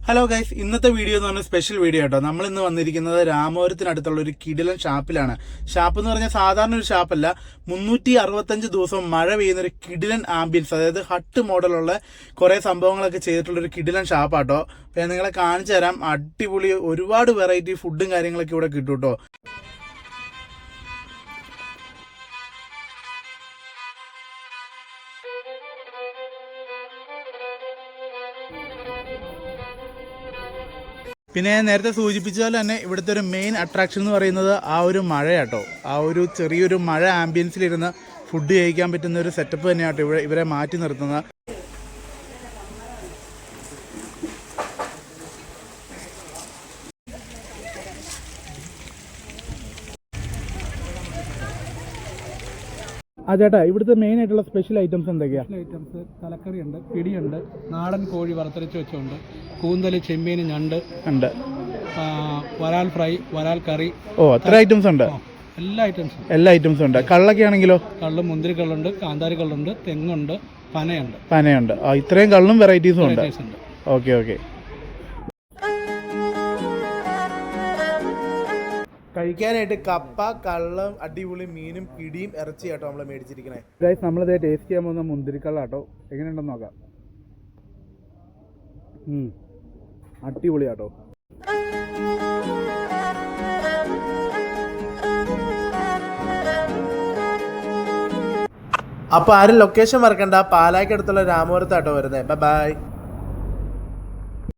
Hello guys, ഇന്നത്തെ video എന്ന് പറഞ്ഞാൽ സ്പെഷ്യൽ വീഡിയോ കേട്ടോ. നമ്മൾ ഇന്ന് വന്നിരിക്കുന്നത് രാമപുരത്തിനടുത്തുള്ള ഒരു കിടിലൻ ഷാപ്പിലാണ്. ഷാപ്പ് എന്ന് പറഞ്ഞാൽ സാധാരണ ഒരു ഷാപ്പല്ല, 365 ദിവസവും മഴ പെയ്യുന്ന ഒരു കിടിലൻ ആംബിയൻസ്, അതായത് ഹട്ട് മോഡലുള്ള കുറേ സംഭവങ്ങളൊക്കെ ചെയ്തിട്ടുള്ള ഒരു കിടിലൻ ഷാപ്പാട്ടോ. അപ്പോൾ ഞാൻ നിങ്ങളെ കാണിച്ചു തരാം. അടിപൊളി ഒരുപാട് വെറൈറ്റി ഫുഡും കാര്യങ്ങളൊക്കെ ഇവിടെ കിട്ടും കേട്ടോ. പിന്നെ ഞാൻ നേരത്തെ സൂചിപ്പിച്ച പോലെ തന്നെ ഇവിടുത്തെ ഒരു മെയിൻ അട്രാക്ഷൻ എന്ന് പറയുന്നത് ആ ഒരു മഴയാട്ടോ. ആ ഒരു ചെറിയൊരു മഴ ആംബിയൻസിലിരുന്ന് ഫുഡ് കഴിക്കാൻ പറ്റുന്ന ഒരു സെറ്റപ്പ് തന്നെയാട്ടോ ഇവരെ മാറ്റി നിർത്തുന്നത്. ആ ചേട്ടാ, ഇവിടുത്തെ മെയിൻ ആയിട്ടുള്ള സ്പെഷ്യൽ ഐറ്റംസ് എന്തൊക്കെയാണ്? ഐറ്റംസ് തലക്കറിയുണ്ട്, പിടിയുണ്ട്, നാടൻ കോഴി വറുത്തരച്ച് വെച്ചുണ്ട്, കൂന്തൽ, ചെമ്മീൻ, ഞണ്ട് ഉണ്ട്, വരാൽ ഫ്രൈ, വരാൽ കറി. ഓ, അത്ര ഐറ്റംസ് ഉണ്ട്. എല്ലാ ഐറ്റംസും ഉണ്ട്. കള്ളൊക്കെ ആണെങ്കിലോ? കള്ള്, മുന്തിരി കള്ളുണ്ട്, കാന്താരി കള്ളുണ്ട്, തെങ്ങുണ്ട്, പനയുണ്ട്. ഇത്രയും കള്ളും വെറൈറ്റീസും ഉണ്ട്. Okay okay. കഴിക്കാനായിട്ട് കപ്പ, കള്ളം, അടിപൊളി മീനും പിടിയും ഇറച്ചിയാട്ടോ നമ്മൾ മേടിച്ചിരിക്കണേ. ഗൈസ്, നമ്മളിത് ടേസ്റ്റ് ചെയ്യാൻ പോകുന്ന മുന്തിരിക്കള്ളാട്ടോ. എങ്ങനെയുണ്ടെന്ന് നോക്കാം. അടിപൊളിയാട്ടോ. അപ്പോൾ ആരും ലൊക്കേഷൻ മറക്കണ്ട. പാലായ്ക്കടുത്തുള്ള രാമപുരത്താട്ടോ വരുന്നത്. ബൈ.